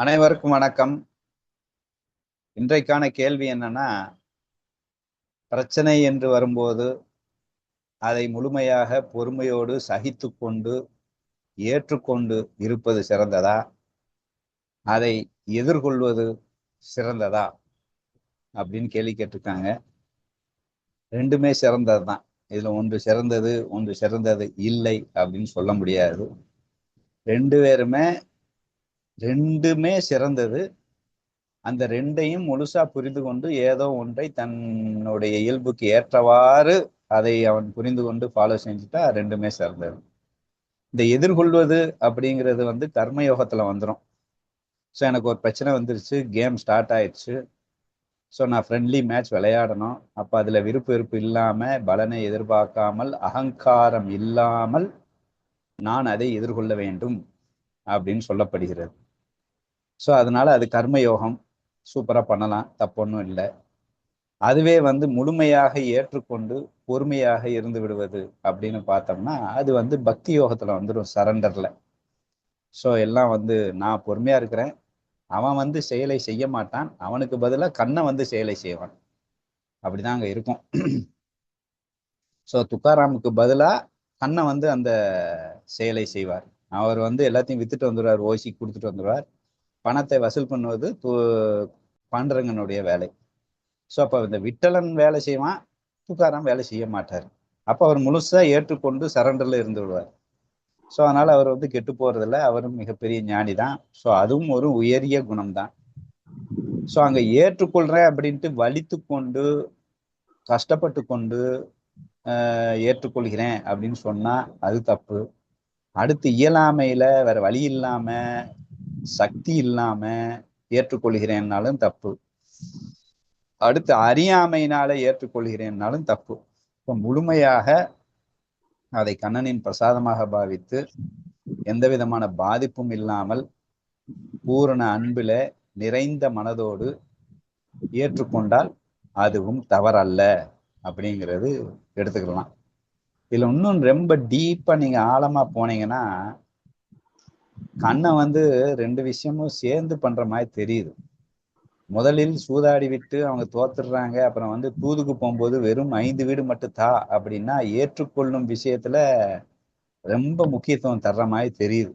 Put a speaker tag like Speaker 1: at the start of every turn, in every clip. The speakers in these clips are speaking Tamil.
Speaker 1: அனைவருக்கும் வணக்கம். இன்றைக்கான கேள்வி என்னன்னா, பிரச்சனை என்று வரும்போது அதை முழுமையாக பொறுமையோடு சகித்து கொண்டு ஏற்றுக்கொண்டு இருப்பது சிறந்ததா, அதை எதிர்கொள்வது சிறந்ததா அப்படின்னு கேள்வி கேட்டிருக்காங்க. ரெண்டுமே சிறந்தது தான். இதுல ஒன்று சிறந்தது ஒன்று சிறந்தது இல்லை அப்படின்னு சொல்ல முடியாது. ரெண்டு பேருமே ரெண்டுமே சிறந்தது. அந்த ரெண்டையும் முழுசா புரிந்து கொண்டு ஏதோ ஒன்றை தன்னுடைய இயல்புக்கு ஏற்றவாறு அதை அவன் புரிந்து கொண்டு ஃபாலோ செஞ்சுட்டா ரெண்டுமே சிறந்தது. இந்த எதிர்கொள்வது அப்படிங்கிறது கர்மயோகத்துல வந்துடும். ஸோ எனக்கு ஒரு பிரச்சனை வந்துருச்சு, கேம் ஸ்டார்ட் ஆயிடுச்சு. ஸோ நான் ஃப்ரெண்ட்லி மேட்ச் விளையாடணும். அப்போ அதில் விருப்பு வெறுப்பு இல்லாமல், பலனை எதிர்பார்க்காமல், அகங்காரம் இல்லாமல் நான் அதை எதிர்கொள்ள வேண்டும் அப்படின்னு சொல்லப்படுகிறது. ஸோ அதனால அது கர்மயோகம், சூப்பராக பண்ணலாம், தப்பொன்னும் இல்லை. அதுவே முழுமையாக ஏற்றுக்கொண்டு பொறுமையாக இருந்து விடுவது அப்படின்னு பார்த்தோம்னா அது பக்தி யோகத்துல வந்துடும், சரண்டர்ல. ஸோ எல்லாம் நான் பொறுமையா இருக்கிறேன், அவன் செயலை செய்ய மாட்டான், அவனுக்கு பதிலாக கண்ணை செயலை செய்வான். அப்படிதான் அங்க இருக்கும். ஸோ துக்காராமுக்கு பதிலா கண்ணை அந்த செயலை செய்வார். அவர் எல்லாத்தையும் வித்துட்டு வந்துடுவார், ஓசி கொடுத்துட்டு வந்துடுவார். பணத்தை வசூல் பண்ணுவது பாண்டரங்கனுடைய வேலை. ஸோ அப்போ இந்த விட்டலன் வேலை செய்வான், துக்காராம் வேலை செய்ய மாட்டார். அப்போ அவர் முழுசா ஏற்றுக்கொண்டு சரண்டர்ல இருந்து விடுவார். ஸோ அதனால அவர் கெட்டு போறதில்ல, அவரும் மிகப்பெரிய ஞானி தான். ஸோ அதுவும் ஒரு உயரிய குணம் தான். ஸோ அங்க ஏற்றுக்கொள்றேன் அப்படின்ட்டு வலித்து கொண்டு கஷ்டப்பட்டு கொண்டு ஏற்றுக்கொள்கிறேன் அப்படின்னு சொன்னா அது தப்பு. அடுத்து இயலாமையில வேற வழி இல்லாம, சக்தி இல்லாம ஏற்றுக்கொள்கிறேன்னாலும் தப்பு. அடுத்து அறியாமையினால ஏற்றுக்கொள்கிறேன்னாலும் தப்பு. இப்போ முழுமையாக அதை கண்ணனின் பிரசாதமாக பாவித்து எந்த விதமான பாதிப்பும் இல்லாமல் பூரண அன்பில நிறைந்த மனதோடு ஏற்றுக்கொண்டால் அதுவும் தவறல்ல அப்படிங்கிறது எடுத்துக்கலாம். இதுல இன்னும் ரொம்ப டீப்பா நீங்க ஆழமா போனீங்கன்னா கண்ணை ரெண்டு விஷயமும் சேர்ந்து பண்ற மாதிரி தெரியுது. முதலில் சூதாடி விட்டு அவங்க தோத்துடுறாங்க, அப்புறம் தூதுக்கு போகும்போது வெறும் 5 வீடு மட்டும் தா அப்படின்னா ஏற்றுக்கொள்ளும் விஷயத்துல ரொம்ப முக்கியத்துவம் தர்ற மாதிரி தெரியுது.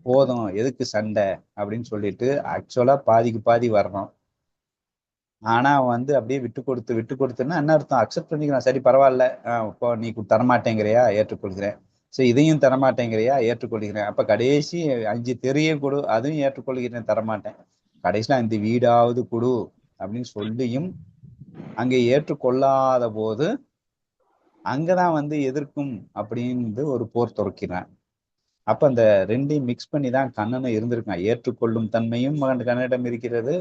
Speaker 1: போதும், எதுக்கு சண்டை அப்படின்னு சொல்லிட்டு ஆக்சுவலா பாதிக்கு பாதி வரணும். ஆனா அப்படியே விட்டு கொடுத்துன்னா என்ன அர்த்தம்? அக்செப்ட் பண்ணிக்கலாம், சரி பரவாயில்ல, இப்போ நீ தரமாட்டேங்கிறியா, ஏற்றுக்கொள்கிறேன். சரி இதையும் தரமாட்டேங்கிறியா, ஏற்றுக்கொள்கிறேன். அப்ப கடைசி 5 தெரியவே கொடு, அதுவும் ஏற்றுக்கொள்கிறேன், தரமாட்டேன். கடைசியில 5 வீடாவது கொடு அப்படின்னு சொல்லியும் அங்கே ஏற்றுக்கொள்ளாத போது அங்கதான் எதிர்க்கும் அப்படின்னு ஒரு போர் துறக்கிறான். அப்ப அந்த ரெண்டையும் மிக்ஸ் பண்ணி தான் கண்ணனும் இருந்திருக்கான். ஏற்றுக்கொள்ளும் தன்மையும் கண்ணனிடம் இருக்கிறது,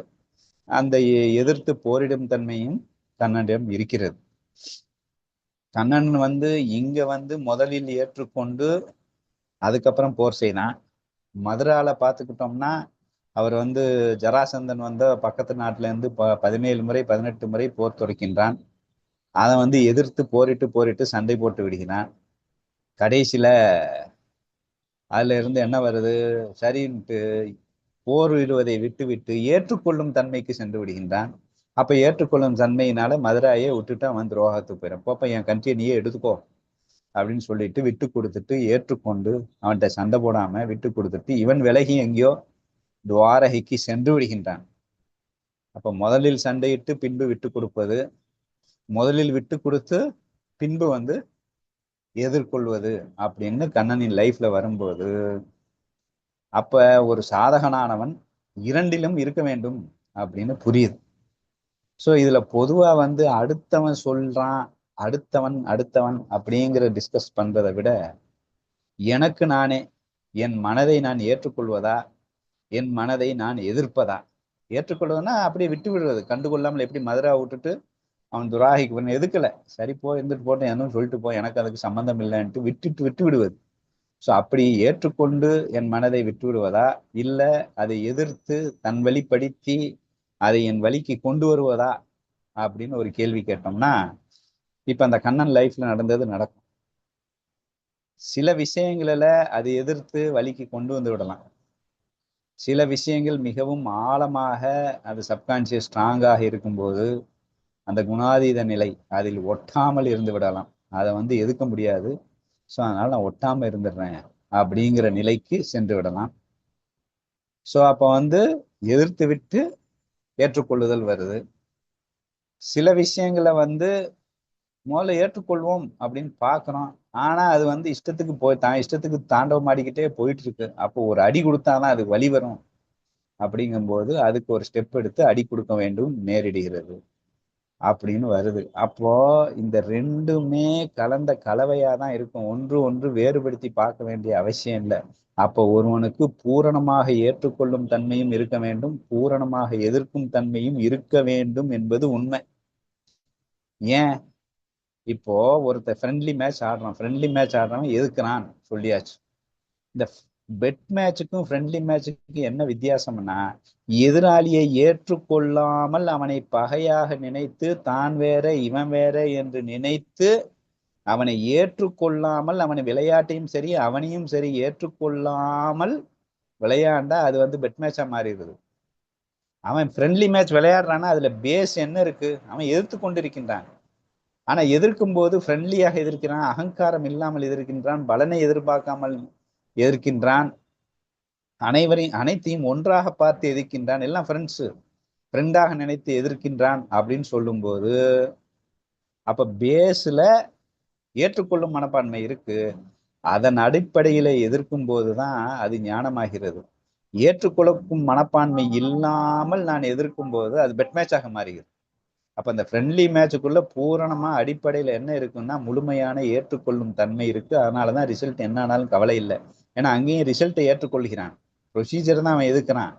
Speaker 1: அந்த எதிர்த்து போரிடும் தன்மையும் கண்ணனிடம் இருக்கிறது. கண்ணன் இங்க முதலில் ஏற்றுக்கொண்டு அதுக்கப்புறம் போர் செய்தான். மதுரால பார்த்துக்கிட்டோம்னா அவர் ஜராசந்தன் பக்கத்து நாட்டுல இருந்து 17 முறை 18 முறை போர் தொடுக்கின்றான். அதை எதிர்த்து போரிட்டு போரிட்டு சண்டை போட்டு விடுகிறான். கடைசியில அதுல இருந்து என்ன வருது? சரின்ட்டு போரிடுவதை விட்டு விட்டு ஏற்றுக்கொள்ளும் தன்மைக்கு சென்று விடுகின்றான். அப்ப ஏற்றுக்கொள்ளும் தன்மையினால மதுராயை விட்டுட்டு அவன் துரோகத்துக்கு போயிடும். போப்ப என் கண்ட்ரியை நீயே எடுத்துக்கோ அப்படின்னு சொல்லிட்டு விட்டு கொடுத்துட்டு ஏற்றுக்கொண்டு அவன்கிட்ட சண்டை போடாம விட்டு கொடுத்துட்டு இவன் விலகி எங்கேயோ துவாரகைக்கு சென்று விடுகின்றான். அப்ப முதலில் சண்டையிட்டு பின்பு விட்டு கொடுப்பது, முதலில் விட்டு கொடுத்து பின்பு எதிர்கொள்வது அப்படின்னு கண்ணனின் லைஃப்ல வரும்போது அப்ப ஒரு சாதகனானவன் இரண்டிலும் இருக்க வேண்டும் அப்படின்னு புரியுது. ஸோ இதுல பொதுவா அடுத்தவன் சொல்றான், அடுத்தவன் அடுத்தவன் அப்படிங்கிற டிஸ்கஸ் பண்றதை விட எனக்கு நானே என் மனதை நான் ஏற்றுக்கொள்வதா, என் மனதை நான் எதிர்ப்பதா? ஏற்றுக்கொள்வதுன்னா அப்படியே விட்டு விடுவது, கண்டுகொள்ளாமல். எப்படி மதுரா விட்டுட்டு அவன் துராகிக்கு பண்ண எதுக்கல, சரி போ, இருந்துட்டு போட்டேன், என்னன்னு சொல்லிட்டு போ, எனக்கு அதுக்கு சம்பந்தம் இல்லைன்ட்டு விட்டு விடுவது. ஸோ அப்படி ஏற்றுக்கொண்டு என் மனதை விட்டு விடுவதா, இல்ல அதை எதிர்த்து தன் வழிப்படுத்தி அதை என் வழிக்கு கொண்டு வருவதா அப்படின்னு ஒரு கேள்வி கேட்டோம்னா இப்ப அந்த கண்ணன் லைஃப்ல நடந்தது நடக்கும். சில விஷயங்களில அதை எதிர்த்து வழிக்கு கொண்டு வந்து விடலாம். சில விஷயங்கள் மிகவும் ஆழமாக அது சப்கான்சியஸ் ஸ்ட்ராங்காக இருக்கும்போது அந்த குணாதீத நிலை அதில் ஒட்டாமல் இருந்து விடலாம். அதை வந்து எதுக்க முடியாது. ஸோ அதனால நான் ஒட்டாம இருந்துடுறேன் அப்படிங்கிற நிலைக்கு சென்று விடலாம். ஸோ அப்போ வந்து எதிர்த்து விட்டு ஏற்றுக்கொள்ளுதல் வருது. சில விஷயங்களை வந்து முதல்ல ஏற்றுக்கொள்வோம் அப்படின்னு பாக்குறோம். ஆனா அது வந்து இஷ்டத்துக்கு போய் தான் இஷ்டத்துக்கு தாண்டவம் ஆடிக்கிட்டே போயிட்டு இருக்கு. அப்போ ஒரு அடி கொடுத்தாதான் அதுக்கு வழி வரும். அப்படிங்கும்போது அதுக்கு ஒரு ஸ்டெப் எடுத்து அடி கொடுக்க வேண்டும் நேரிடுகிறது அப்படின்னு வருது. அப்போ இந்த ரெண்டுமே கலந்த கலவையா தான் இருக்கும். ஒன்று ஒன்று வேறுபடுத்தி பார்க்க வேண்டிய அவசியம் இல்லை. அப்போ ஒருவனுக்கு பூரணமாக ஏற்றுக்கொள்ளும் தன்மையும் இருக்க வேண்டும், பூரணமாக எதிர்க்கும் தன்மையும் இருக்க வேண்டும் என்பது உண்மை. ஏன் இப்போ ஒருத்தர் ஃப்ரெண்ட்லி மேட்ச் ஆடுறான், ஃப்ரெண்ட்லி மேட்ச் ஆடுறவன் எதுக்குறான் சொல்லியாச்சு. இந்த பெட் மேட்சுக்கும் ஃப்ரெண்ட்லி மேட்சுக்கும் என்ன வித்தியாசம்னா, எதிராளியை ஏற்றுக்கொள்ளாமல் அவனை பகையாக நினைத்து தான் வேற இவன் வேற என்று நினைத்து அவனை ஏற்றுக்கொள்ளாமல் அவனை விளையாட்டையும் சரி அவனையும் சரி ஏற்றுக்கொள்ளாமல் விளையாண்டா அது வந்து பெட் மேட்சா மாறிடுது. அவன் ஃப்ரெண்ட்லி மேட்ச் விளையாடுறான்னா அதுல பேஸ் என்ன இருக்கு? அவன் எதிர்த்து கொண்டிருக்கின்றான். ஆனா எதிர்க்கும் போது ஃப்ரெண்ட்லியாக எதிர்க்கிறான், அகங்காரம் இல்லாமல் எதிர்க்கின்றான், பலனை எதிர்பார்க்காமல் எதிர்க்கின்றான், அனைத்தையும் ஒன்றாக பார்த்து எதிர்க்கின்றான், எல்லாம் ஃப்ரெண்டாக நினைத்து எதிர்க்கின்றான் அப்படின்னு சொல்லும்போது அப்ப பேஸ்ல ஏற்றுக்கொள்ளும் மனப்பான்மை இருக்கு. அதன் அடிப்படையில எதிர்க்கும் போதுதான் அது ஞானமாகிறது. ஏற்றுக்கொள்ளும் மனப்பான்மை இல்லாமல் நான் எதிர்க்கும் போது அது பெட் மேட்சாக மாறுகிறது. அப்ப அந்த ஃப்ரெண்ட்லி மேட்சுக்குள்ள பூரணமா அடிப்படையில என்ன இருக்குன்னா முழுமையான ஏற்றுக்கொள்ளும் தன்மை இருக்கு. அதனாலதான் ரிசல்ட் என்ன ஆனாலும் கவலை இல்லை. ஏன்னா அங்கேயும் ரிசல்ட்டை ஏற்றுக்கொள்கிறான், ப்ரொசீஜர் தான் அவன் எதிர்க்கிறான்.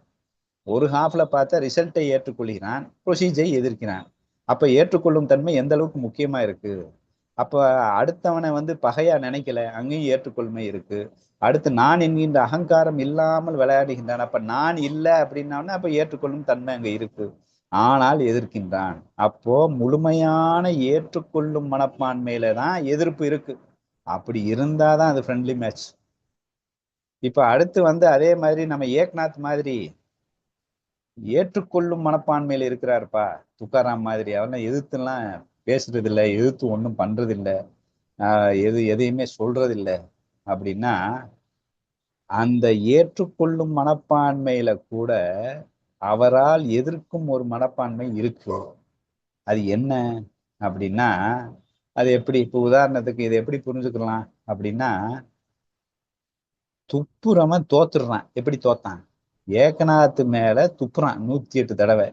Speaker 1: ஒரு ஹாஃப்ல பார்த்தா ரிசல்ட்டை ஏற்றுக்கொள்கிறான், ப்ரொசீஜரை எதிர்க்கிறான். அப்ப ஏற்றுக்கொள்ளும் தன்மை எந்த அளவுக்கு முக்கியமா இருக்கு. அப்ப அடுத்தவனை வந்து பகையா நினைக்கல, அங்கேயும் ஏற்றுக்கொள்மை இருக்கு. அடுத்து நான் என்கின்ற அகங்காரம் இல்லாமல் விளையாடுகின்றான். அப்ப நான் இல்லை அப்படின்னா அப்ப ஏற்றுக்கொள்ளும் தன்மை அங்க இருக்கு. ஆனால் எதிர்க்கின்றான். அப்போ முழுமையான ஏற்றுக்கொள்ளும் மனப்பான்மையில தான் எதிர்ப்பு இருக்கு. அப்படி இருந்தாதான் அது ஃப்ரெண்ட்லி மேட்ச். இப்ப அடுத்து வந்து அதே மாதிரி நம்ம ஏக்நாத் மாதிரி ஏற்றுக்கொள்ளும் மனப்பான்மையில இருக்கிறாருப்பா, துக்காராம் மாதிரி அவெல்லாம் எதிர்த்துலாம் பேசுறது இல்லை, எதிர்த்து ஒன்றும் பண்றது இல்லை, எதையுமே சொல்றது இல்லை அப்படின்னா அந்த ஏற்றுக்கொள்ளும் மனப்பான்மையில கூட அவரால் எதிர்க்கும் ஒரு மனப்பான்மை இருக்கு. அது என்ன அப்படின்னா, அது எப்படி இப்ப உதாரணத்துக்கு இதை எப்படி புரிஞ்சுக்கலாம் அப்படின்னா, துப்புரவன் தோத்துடுறான். எப்படி தோத்தான்? ஏகநாத்து மேல துப்புறான் 108 தடவை.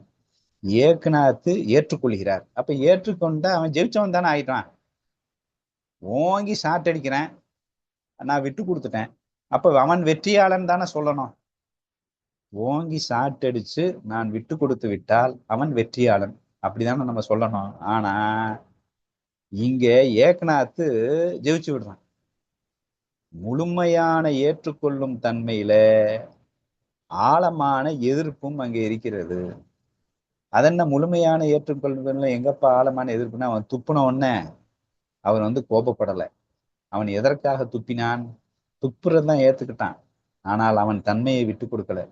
Speaker 1: ஏகநாத்து ஏற்றுக்கொள்கிறார். அப்ப ஏற்றுக்கொண்ட அவன் ஜெயிச்சவன் தானே ஆயிட்டான். ஓங்கி ஷாட் அடிக்கிறேன், நான் விட்டு கொடுத்துட்டேன், அப்ப அவன் வெற்றியாளன் தானே சொல்லணும். ஓங்கி ஷாட் அடிச்சு நான் விட்டு கொடுத்து விட்டால் அவன் வெற்றியாளன், அப்படிதானே நம்ம சொல்லணும். ஆனா இங்க ஏக்நாத்து ஜெயிச்சு விடுறான். முழுமையான ஏற்றுக்கொள்ளும் தன்மையில ஆழமான எதிர்ப்பும் அங்கே இருக்கிறது. அதென்ன முழுமையான ஏற்றுக்கொள்ளுதல்ல எங்கப்பா ஆழமான எதிர்ப்புனா, அவன் துப்புன உடனே அவன் வந்து கோபப்படலை. அவன் எதற்காக துப்பினான்? துப்புறதான் ஏத்துக்கிட்டான். ஆனால் அவன் தன்மையை விட்டு கொடுக்கல.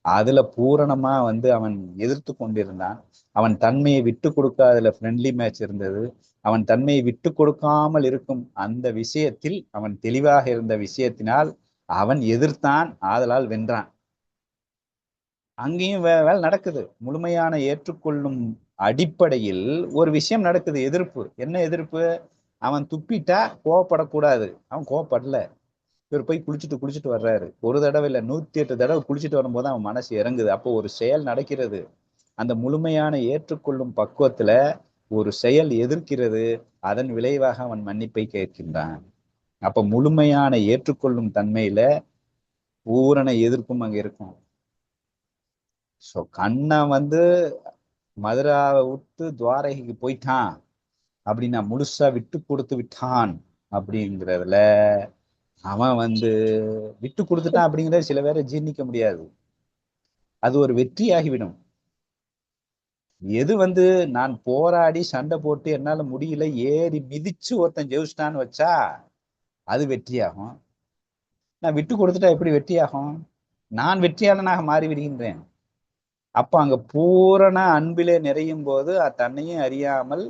Speaker 1: அதுல பூரணமா வந்து அவன் எதிர்த்து கொண்டிருந்தான். அவன் தன்மையை விட்டு கொடுக்காததுல ஃப்ரெண்ட்லி மேட்ச் இருந்தது. அவன் தன்மையை விட்டு கொடுக்காமல் இருக்கும் அந்த விஷயத்தில் அவன் தெளிவாக இருந்த விஷயத்தினால் அவன் எதிர்த்தான், ஆதலால் வென்றான். அங்கேயும் வேலை நடக்குது. முழுமையான ஏற்றுக்கொள்ளும் அடிப்படையில் ஒரு விஷயம் நடக்குது, எதிர்ப்பு. என்ன எதிர்ப்பு? அவன் துப்பிட்டா கோவப்படக்கூடாது, அவன் கோவப்படல. இவர் போய் குளிச்சுட்டு வர்றாரு. ஒரு தடவை இல்லை, 108 தடவை குளிச்சுட்டு வரும்போது அவன் மனசு இறங்குது. அப்போ ஒரு செயல் நடக்கிறது. அந்த முழுமையான ஏற்றுக்கொள்ளும் பக்குவத்துல ஒரு செயல் எதிர்க்கிறது. அதன் விளைவாக அவன் மன்னிப்பை கேட்கின்றான். அப்ப முழுமையான ஏற்றுக்கொள்ளும் தன்மையில பூரண எதிர்ப்பும் அங்க இருக்கும். சோ கண்ணன் வந்து மதுராவை விட்டு துவாரகைக்கு போயிட்டான் அப்படின்னா முழுசா விட்டு கொடுத்து விட்டான் அப்படிங்கிறதுல அவன் வந்து விட்டு கொடுத்துட்டான் அப்படிங்கிறத சில பேரை ஜீர்ணிக்க முடியாது. அது ஒரு வெற்றியாகிவிடும். எது வந்து நான் போராடி சண்டை போட்டு என்னால முடியல ஏறி மிதிச்சு ஒருத்தன் ஜெயிச்சிட்டான்னு வச்சா அது வெற்றியாகும். நான் விட்டு கொடுத்துட்டா எப்படி வெற்றியாகும்? நான் வெற்றியாளனாக மாறிவிடுகின்றேன். அப்ப அங்க பூரண அன்பிலே நிறையும் போது தன்னையும் அறியாமல்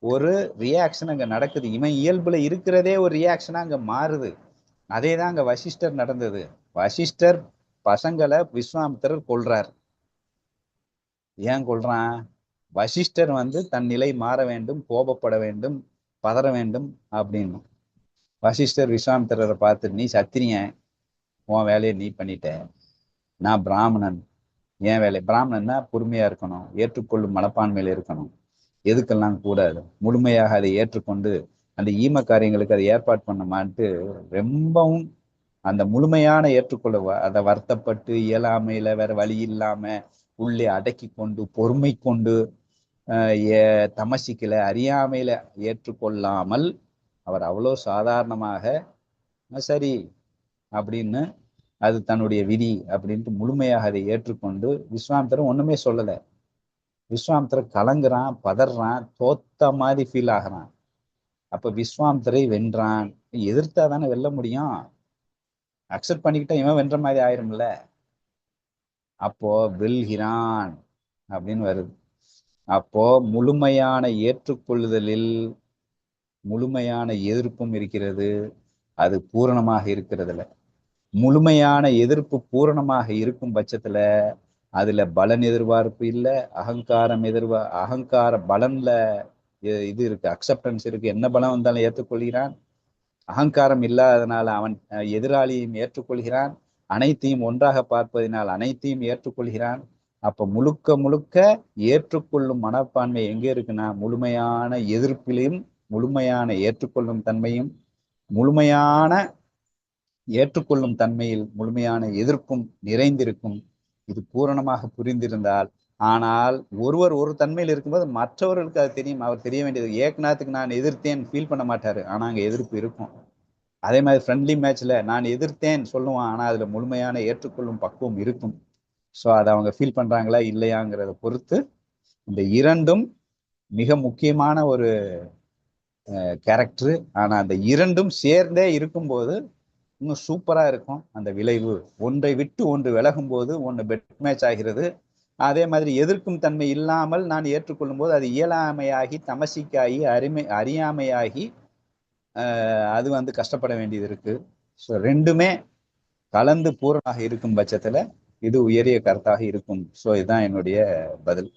Speaker 1: ஒரு ரியாக்ஷன் அங்க நடக்குது. இவன் இயல்புல இருக்கிறதே ஒரு ரியாக்ஷனா அங்க மாறுது. அதே தான் அங்க வசிஷ்டர் நடந்தது. வசிஷ்டர் பசங்களை விஸ்வாமித்திரர் கொல்றார். ஏன் கொல்றான்? வசிஷ்டர் தன் நிலை மாற வேண்டும், கோபப்பட வேண்டும், பதற வேண்டும் அப்படின்னு. வசிஷ்டர் விஸ்வாமித்திரரை பார்த்து, நீ சத்திரியன், உன் வேலையை நீ பண்ணிட்ட, நான் பிராமணன், என் வேலை. பிராமணன்னா பொறுமையா இருக்கணும், ஏற்றுக்கொள்ளும் மனப்பான்மையில இருக்கணும், எதுக்கெல்லாம் கூடாது, முழுமையாக அதை ஏற்றுக்கொண்டு அந்த ஈம காரியங்களுக்கு அதை ஏற்பாடு பண்ணமான்ட்டு ரொம்பவும் அந்த முழுமையான ஏற்றுக்கொள்ள அதை வருத்தப்பட்டு இயலாமையில வேற வழி இல்லாம உள்ளே அடக்கி கொண்டு பொறுமை கொண்டு தமசிக்கல அறியாமையில ஏற்றுக்கொள்ளாமல் அவர் அவ்வளோ சாதாரணமாக சரி அப்படின்னு அது தன்னுடைய விதி அப்படின்ட்டு முழுமையாக அதை ஏற்றுக்கொண்டு விஸ்வாமித்திரன் ஒண்ணுமே சொல்லலை. விஸ்வாமித்திரன் கலங்குறான், பதறான், தோத்த மாதிரி ஃபீல் ஆகிறான். அப்ப விஸ்வாமித்திரை வென்றான். எதிர்த்தா தானே வெல்ல முடியும். அக்செப்ட் பண்ணிக்கிட்டா இவன் வென்ற மாதிரி ஆயிரும்ல. அப்போ வெல்கிறான் அப்படின்னு வருது. அப்போ முழுமையான ஏற்றுக்கொள்ளுதலில் முழுமையான எதிர்ப்பும் இருக்கிறது. அது பூரணமாக இருக்கிறதுல முழுமையான எதிர்ப்பு பூரணமாக இருக்கும் பட்சத்துல அதுல பலன் எதிர்பார்ப்பு இல்லை, அகங்காரம் அகங்கார பலன்ல இது இருக்கு, அக்செப்டன்ஸ் இருக்கு. என்ன பலம் வந்தாலும் ஏற்றுக்கொள்கிறான். அகங்காரம் இல்லாதனால அவன் எதிராளியையும் ஏற்றுக்கொள்கிறான். அனைத்தையும் ஒன்றாக பார்ப்பதினால் அனைத்தையும் ஏற்றுக்கொள்கிறான். அப்ப முழுக்க முழுக்க ஏற்றுக்கொள்ளும் மனப்பான்மை எங்க இருக்குன்னா முழுமையான எதிர்ப்பிலையும் முழுமையான ஏற்றுக்கொள்ளும் தன்மையும் முழுமையான ஏற்றுக்கொள்ளும் தன்மையில் முழுமையான எதிர்ப்பும் நிறைந்திருக்கும். இது பூரணமாக புரிந்திருந்தால். ஆனால் ஒருவர் ஒரு தன்மையில் இருக்கும்போது மற்றவர்களுக்கு அது தெரியும். அவர் தெரிய வேண்டியது. ஏக்நாத்துக்கு நான் எதிர்த்தேன் ஃபீல் பண்ண மாட்டாரு, ஆனா அங்க எதிர்ப்பு இருக்கும். அதே மாதிரி ஃப்ரெண்ட்லி மேட்ச்ல நான் எதிர்த்தேன் சொல்லுவான், ஆனா அதுல முழுமையான ஏற்றுக்கொள்ளும் பக்குவம் இருக்கும். ஸோ அதை அவங்க ஃபீல் பண்றாங்களா இல்லையாங்கிறத பொறுத்து இந்த இரண்டும் மிக முக்கியமான ஒரு கேரக்டர். ஆனா அந்த இரண்டும் சேர்ந்தே இருக்கும்போது இன்னும் சூப்பரா இருக்கும் அந்த விளைவு. ஒன்றை விட்டு ஒன்று விலகும் போது ஒன்று பெட் மேட்ச் ஆகிறது. அதே மாதிரி எதிர்க்கும் தன்மை இல்லாமல் நான் ஏற்றுக்கொள்ளும் போது அது இயலாமையாகி தமசிக்காகி அறியாமையாகி அது கஷ்டப்பட வேண்டியது இருக்கு. ஸோ ரெண்டுமே கலந்து பூரணமாக இருக்கும் பட்சத்துல இது உயரிய கருத்தாக இருக்கும். ஸோ இதுதான் என்னுடைய பதில்.